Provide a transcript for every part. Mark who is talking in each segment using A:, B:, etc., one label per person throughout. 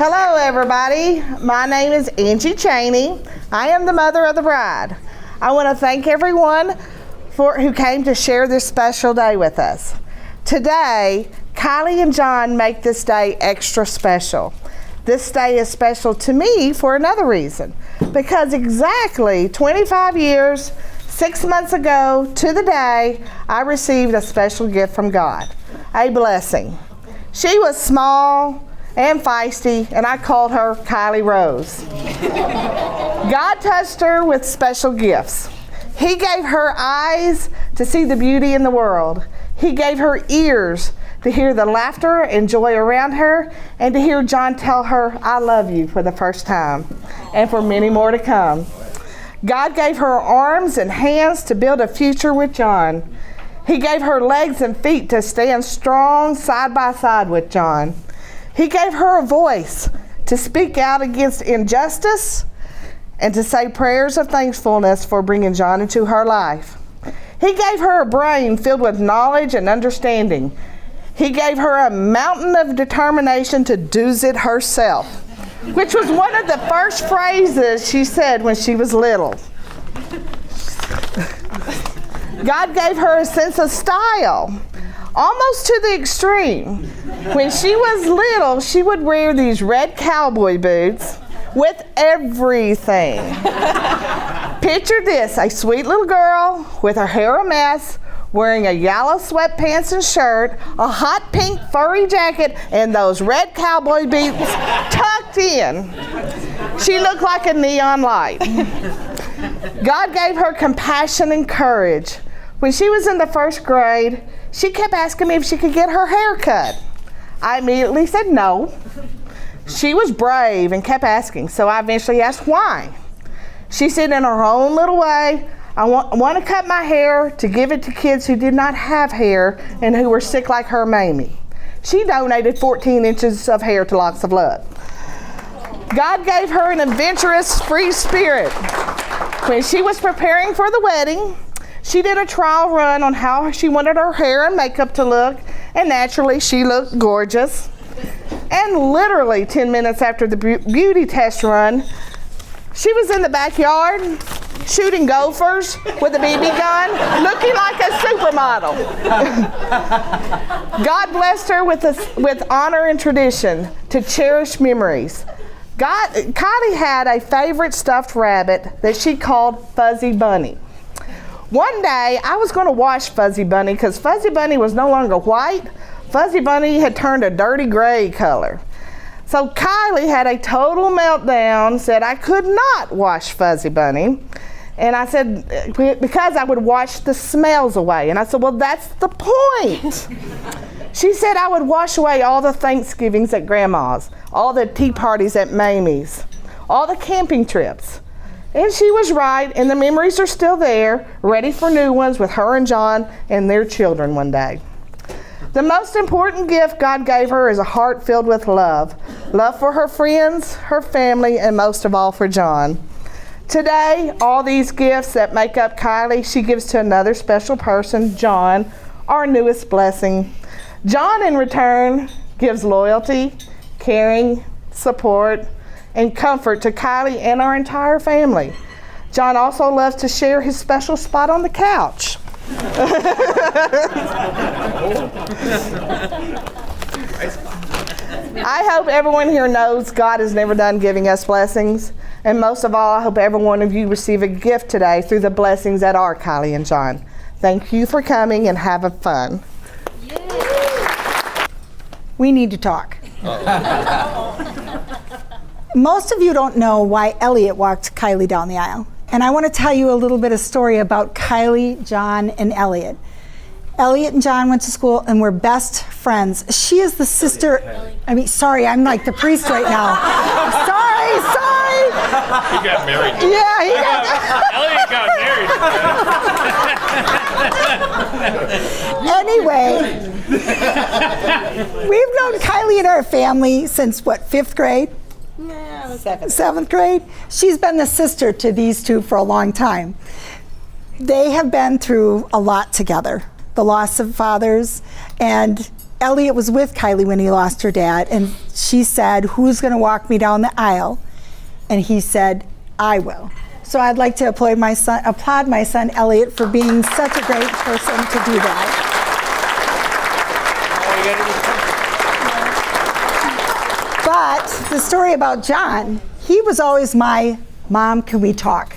A: Hello, everybody. My name is Angie Cheney. I am the mother of the bride. I want to thank everyone who came to share this special day with us. Today, Kylie and John make this day extra special. This day is special to me for another reason, because exactly 25 years, 6 months ago to the day, I received a special gift from God, a blessing. She was small and feisty, and I called her Kylie Rose. God touched her with special gifts. He gave her eyes to see the beauty in the world. He gave her ears to hear the laughter and joy around her, and to hear John tell her, "I love you," for the first time, and for many more to come. God gave her arms and hands to build a future with John. He gave her legs and feet to stand strong side by side with John. He gave her a voice to speak out against injustice and to say prayers of thankfulness for bringing John into her life. He gave her a brain filled with knowledge and understanding. He gave her a mountain of determination to do it herself, which was one of the first phrases she said when she was little. God gave her a sense of style, almost to the extreme. When she was little, she would wear these red cowboy boots with everything. Picture this, a sweet little girl with her hair a mess, wearing a yellow sweatpants and shirt, a hot pink furry jacket, and those red cowboy boots tucked in. She looked like a neon light. God gave her compassion and courage. When she was in the first grade, she kept asking me if she could get her hair cut. I immediately said no. She was brave and kept asking, so I eventually asked why. She said in her own little way, I want to cut my hair to give it to kids who did not have hair and who were sick like her Mamie. She donated 14 inches of hair to Locks of Love. God gave her an adventurous, free spirit. When she was preparing for the wedding, she did a trial run on how she wanted her hair and makeup to look, and naturally she looked gorgeous. And literally 10 minutes after the beauty test run, she was in the backyard shooting gophers with a BB gun, looking like a supermodel. God blessed her with honor and tradition to cherish memories. Kylie had a favorite stuffed rabbit that she called Fuzzy Bunny. One day, I was going to wash Fuzzy Bunny because Fuzzy Bunny was no longer white. Fuzzy Bunny had turned a dirty gray color. So Kylie had a total meltdown, said I could not wash Fuzzy Bunny. And I said, because I would wash the smells away. And I said, well, that's the point. She said I would wash away all the Thanksgivings at Grandma's, all the tea parties at Mamie's, all the camping trips. And she was right, and the memories are still there, ready for new ones with her and John and their children one day. The most important gift God gave her is a heart filled with love. Love for her friends, her family, and most of all for John. Today, all these gifts that make up Kylie, she gives to another special person, John, our newest blessing. John, in return, gives loyalty, caring, support, and comfort to Kylie and our entire family. John also loves to share his special spot on the couch. I hope everyone here knows God is never done giving us blessings. And most of all, I hope every one of you receive a gift today through the blessings that are Kylie and John. Thank you for coming and having fun.
B: We need to talk. Most of you don't know why Elliot walked Kylie down the aisle. And I want to tell you a little bit of story about Kylie, John, and Elliot. Elliot and John went to school and were best friends. She is the sister, sorry, I'm like the priest right now. Sorry.
C: He got married.
B: Yeah, he got
C: Elliot got married.
B: Anyway, we've known Kylie and our family since, what, 5th grade?
A: Yeah,
B: Seventh grade. She's been the sister to these two for a long time. They have been through a lot together, the loss of fathers, and Elliot was with Kylie when he lost her dad, and she said, "Who's going to walk me down the aisle?" And he said, "I will." So I'd like to applaud my son Elliot for being such a great person to do that. But the story about John, he was always my "Mom, can we talk?"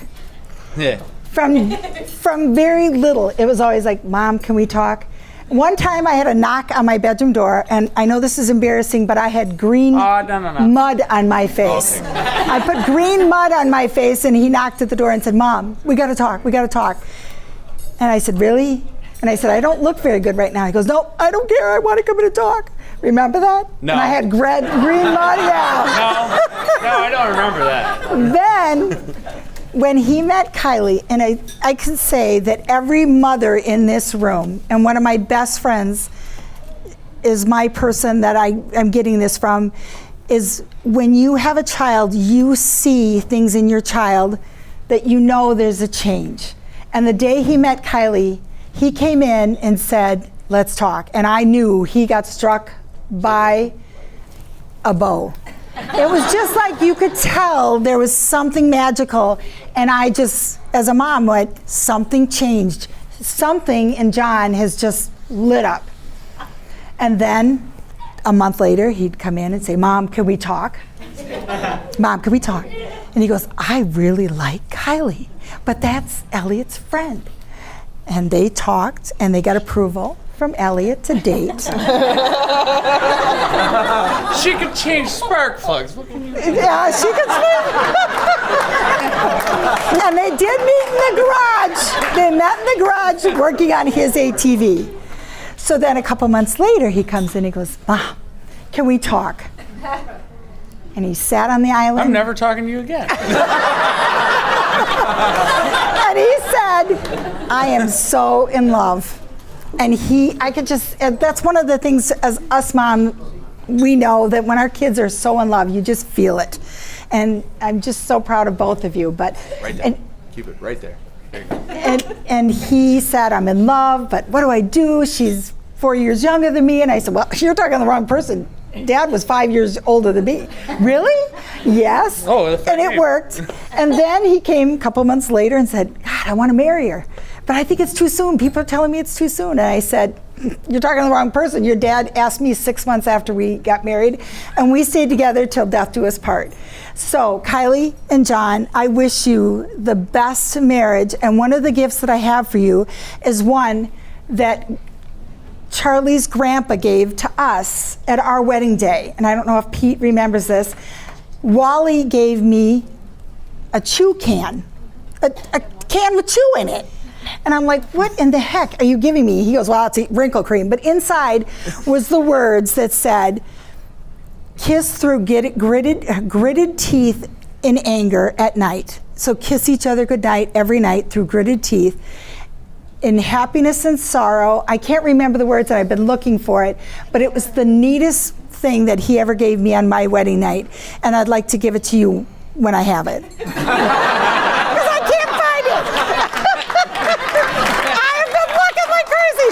C: Yeah.
B: From very little, it was always like, "Mom, can we talk?" One time I had a knock on my bedroom door, and I know this is embarrassing, but I had green mud on my face.
C: Okay.
B: I put green mud on my face, and he knocked at the door and said, "Mom, we gotta talk, we gotta talk." And I said, "Really?" And I said, "I don't look very good right now." He goes, "No, I don't care, I wanna come in and talk." Remember that?
C: No.
B: And I had green mud, yeah.
C: No, I don't remember that.
B: Then, when he met Kylie, and I can say that every mother in this room, and one of my best friends is my person that I'm getting this from, is when you have a child, you see things in your child that you know there's a change. And the day he met Kylie, he came in and said, "Let's talk." And I knew he got struck by a bow. It was just like you could tell there was something magical, and I just, as a mom, went, something changed. Something in John has just lit up. And then a month later, he'd come in and say, "Mom, can we talk? Mom, can we talk?" And he goes, "I really like Kylie, but that's Elliot's friend." And they talked, and they got approval from Elliot to date.
C: She could change spark plugs. What can you do?
B: Yeah, she could speak. And they did meet in the garage. They met in the garage working on his ATV. So then a couple months later, he comes in, he goes, "Mom, can we talk?" And he sat on the island.
C: I'm never talking to you again.
B: And he said, "I am so in love." And that's one of the things as us mom, we know that when our kids are so in love, you just feel it. And I'm just so proud of both of you. But
C: Right there. Keep it right there. There you go.
B: and he said, "I'm in love, but what do I do? She's 4 years younger than me." And I said, "Well, you're talking to the wrong person. Dad was 5 years older than me." "Really?" "Yes."
C: Oh, that's
B: and it
C: right.
B: worked. And then he came a couple months later and said, "God, I want to marry her, but I think it's too soon. People are telling me it's too soon." And I said, "You're talking to the wrong person. Your dad asked me 6 months after we got married, and we stayed together till death do us part." So, Kylie and John, I wish you the best marriage. And one of the gifts that I have for you is one that Charlie's grandpa gave to us at our wedding day. And I don't know if Pete remembers this. Wally gave me a chew can, a can with chew in it. And I'm like, "What in the heck are you giving me?" He goes, "Well, it's wrinkle cream." But inside was the words that said, "Kiss through gritted teeth in anger at night." So kiss each other goodnight every night through gritted teeth. In happiness and sorrow. I can't remember the words, and I've been looking for it, but it was the neatest thing that he ever gave me on my wedding night. And I'd like to give it to you when I have it. Because I can't find it. I have been looking like crazy,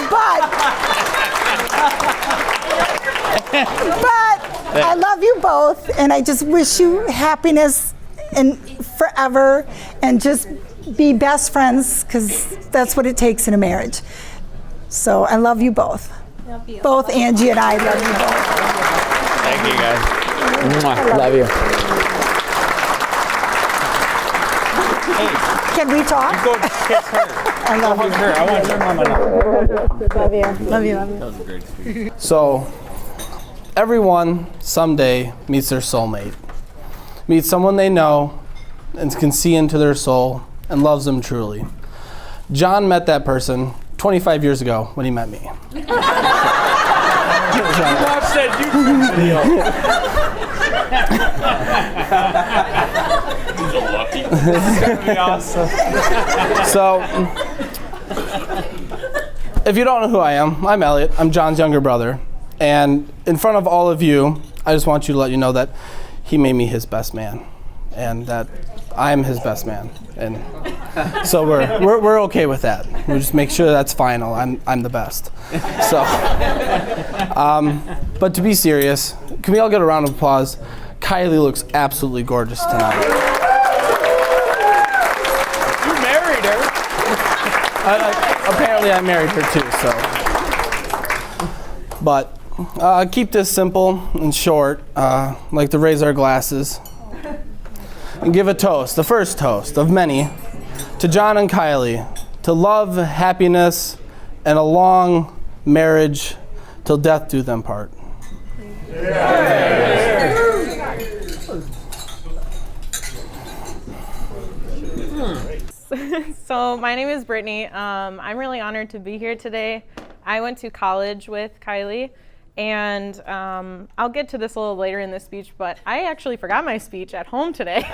B: but I love you both, and I just wish you happiness and forever, and just be best friends, because that's what it takes in a marriage. So I love you both.
D: Love you.
B: Both Angie and I love you both.
C: Thank you, guys.
E: Mwah. Love you.
B: Can we talk?
C: Go kiss her.
B: I love
C: Hug
B: you.
C: her. I want your mama now.
B: Love you. Love you. Love you.
C: That was a great speech.
E: So, everyone someday meets their soulmate, meets someone they know and can see into their soul and loves them truly. John met that person 25 years ago when he met me.
C: Watch that YouTube video. He's a lucky. This is gonna be awesome.
E: So, if you don't know who I am, I'm Elliot. I'm John's younger brother. And in front of all of you, I just want you to let you know that he made me his best man, and that I'm his best man. And So we're okay with that. We'll just make sure that's final. I'm the best. So, but to be serious, can we all get a round of applause? Kylie looks absolutely gorgeous tonight.
C: You married her.
E: Apparently I married her too, so. But keep this simple and short. Like to raise our glasses and give a toast, the first toast of many, to John and Kylie, to love, happiness, and a long marriage till death do them part.
D: So my name is Brittany. I'm really honored to be here today. I went to college with Kylie, and I'll get to this a little later in the speech, but I actually forgot my speech at home today.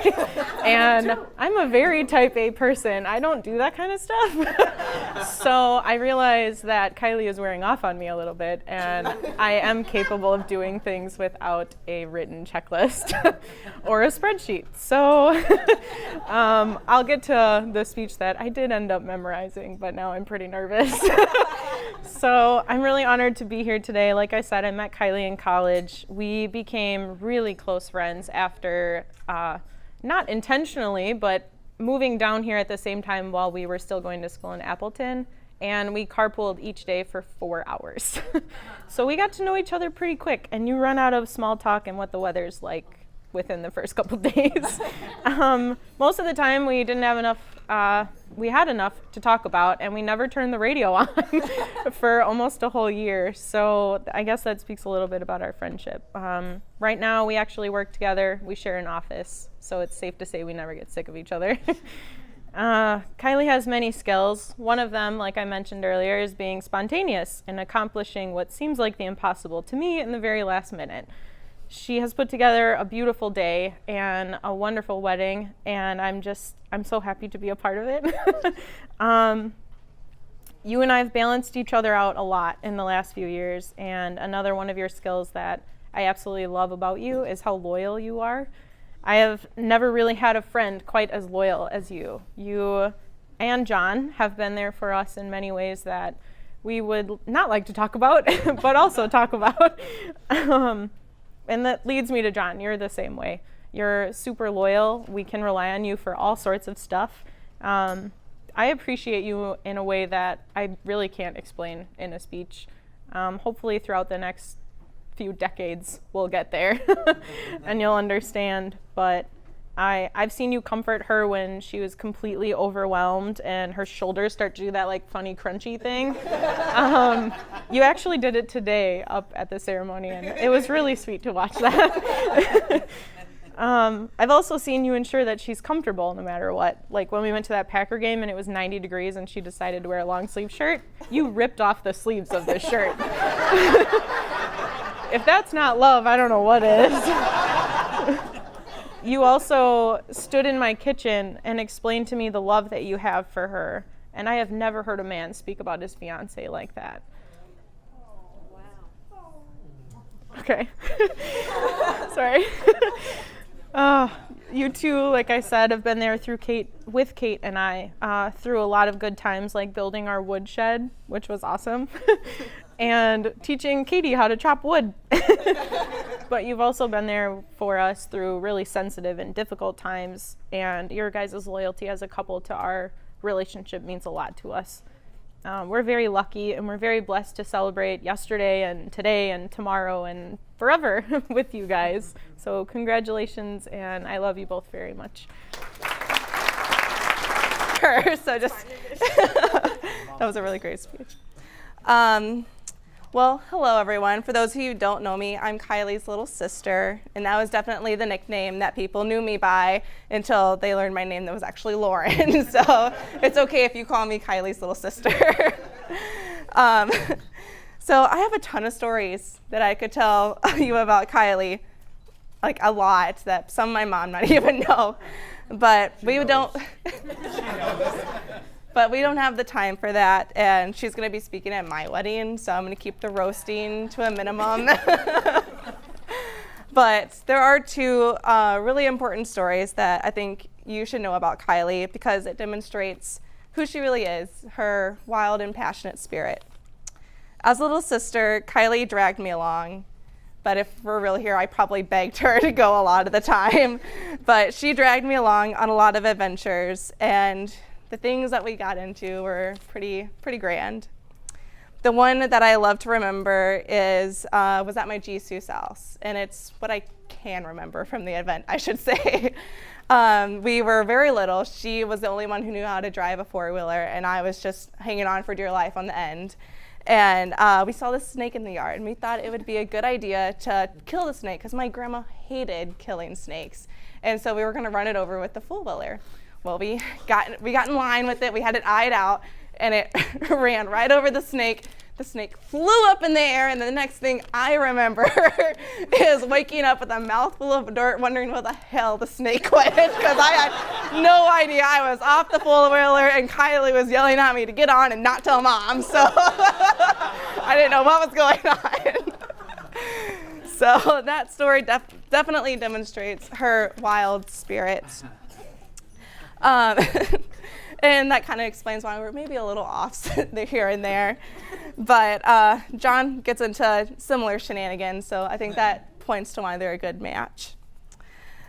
D: And I'm a very type A person. I don't do that kind of stuff. So I realized that Kylie is wearing off on me a little bit, and I am capable of doing things without a written checklist or a spreadsheet. So I'll get to the speech that I did end up memorizing, but now I'm pretty nervous. So I'm really honored to be here today. Like I said, I met Kylie in college. We became really close friends after, not intentionally, but moving down here at the same time while we were still going to school in Appleton. And we carpooled each day for 4 hours. So we got to know each other pretty quick, and you run out of small talk and what the weather's like within the first couple days. Most of the time we didn't have enough, we had enough to talk about, and we never turned the radio on for almost a whole year. So I guess that speaks a little bit about our friendship. Right now we actually work together. We share an office, so it's safe to say we never get sick of each other. Kylie has many skills. One of them, like I mentioned earlier, is being spontaneous and accomplishing what seems like the impossible to me in the very last minute. She has put together a beautiful day and a wonderful wedding, and I'm so happy to be a part of it. You and I have balanced each other out a lot in the last few years, and another one of your skills that I absolutely love about you is how loyal you are. I have never really had a friend quite as loyal as you. You and John have been there for us in many ways that we would not like to talk about, but also talk about. And that leads me to John. You're the same way. You're super loyal. We can rely on you for all sorts of stuff. I appreciate you in a way that I really can't explain in a speech. Hopefully throughout the next few decades we'll get there and you'll understand. But I've seen you comfort her when she was completely overwhelmed and her shoulders start to do that like funny crunchy thing. You actually did it today up at the ceremony, and it was really sweet to watch that. I've also seen you ensure that she's comfortable no matter what. Like when we went to that Packer game and it was 90 degrees and she decided to wear a long sleeve shirt, you ripped off the sleeves of this shirt. If that's not love, I don't know what is. You also stood in my kitchen and explained to me the love that you have for her. And I have never heard a man speak about his fiance like that. Okay. Sorry. You two, like I said, have been there with Kate and I through a lot of good times, like building our wood shed, which was awesome, and teaching Katie how to chop wood. But you've also been there for us through really sensitive and difficult times, and your guys' loyalty as a couple to our relationship means a lot to us. We're very lucky and we're very blessed to celebrate yesterday and today and tomorrow and forever with you guys. So congratulations, and I love you both very much.
F: So just that was a really great speech. Well, hello everyone. For those of you who don't know me, I'm Kylie's little sister, and that was definitely the nickname that people knew me by until they learned my name that was actually Lauren. So it's okay if you call me Kylie's little sister. So I have a ton of stories that I could tell you about Kylie, like a lot that some of my mom might even know, but we don't. But we don't have the time for that, and she's going to be speaking at my wedding, so I'm going to keep the roasting to a minimum. But there are two really important stories that I think you should know about Kylie because it demonstrates who she really is, her wild and passionate spirit. As a little sister, Kylie dragged me along. But if we're real here, I probably begged her to go a lot of the time. But she dragged me along on a lot of adventures, and the things that we got into were pretty grand. The one that I love to remember was at my Jisoo's house, and it's what I can remember from the event, I should say. We were very little. She was the only one who knew how to drive a four-wheeler, and I was just hanging on for dear life on the end. And we saw this snake in the yard, and we thought it would be a good idea to kill the snake because my grandma hated killing snakes. And so we were going to run it over with the four-wheeler. Well, we got in line with it. We had it eyed out, and it ran right over the snake. The snake flew up in the air, and the next thing I remember is waking up with a mouthful of dirt, wondering where the hell the snake went, because I had no idea. I was off the four-wheeler, and Kylie was yelling at me to get on and not tell Mom, so I didn't know what was going on. So that story definitely demonstrates her wild spirit. And that kind of explains why we're maybe a little off here and there. But John gets into similar shenanigans, so I think that points to why they're a good match.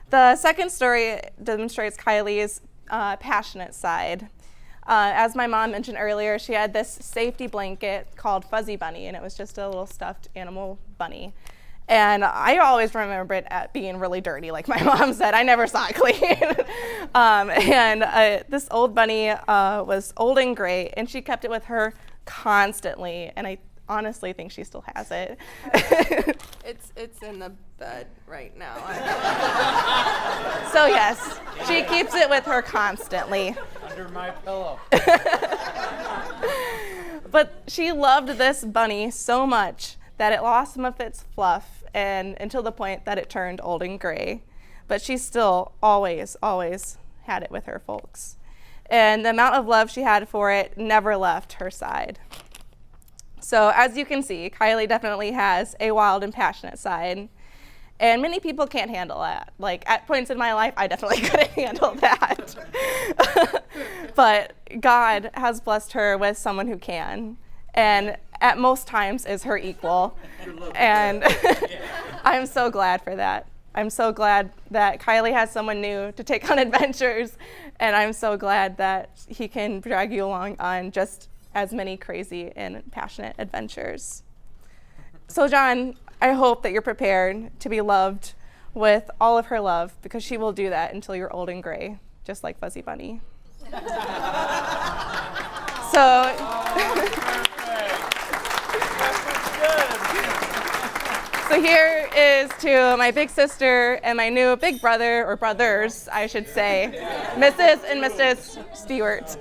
F: The second story demonstrates Kylie's passionate side. As my mom mentioned earlier, she had this safety blanket called Fuzzy Bunny, and it was just a little stuffed animal bunny. And I always remember it being really dirty, like my mom said. I never saw it clean. This old bunny was old and gray, and she kept it with her constantly. And I honestly think she still has it.
G: It's in the bed right now.
F: So yes, she keeps it with her constantly.
C: Under my pillow.
F: But she loved this bunny so much that it lost some of its fluff and until the point that it turned old and gray. But she still always had it with her folks. And the amount of love she had for it never left her side. So as you can see, Kylie definitely has a wild and passionate side. And many people can't handle that. Like at points in my life, I definitely couldn't handle that. But God has blessed her with someone who can. And at most times is her equal. And I'm so glad for that. I'm so glad that Kylie has someone new to take on adventures, and I'm so glad that he can drag you along on just as many crazy and passionate adventures. So John, I hope that you're prepared to be loved with all of her love, because she will do that until you're old and gray, just like Fuzzy Bunny. So here is to my big sister and my new big brother, or brothers, I should say, Mrs. and Mrs. Siewert.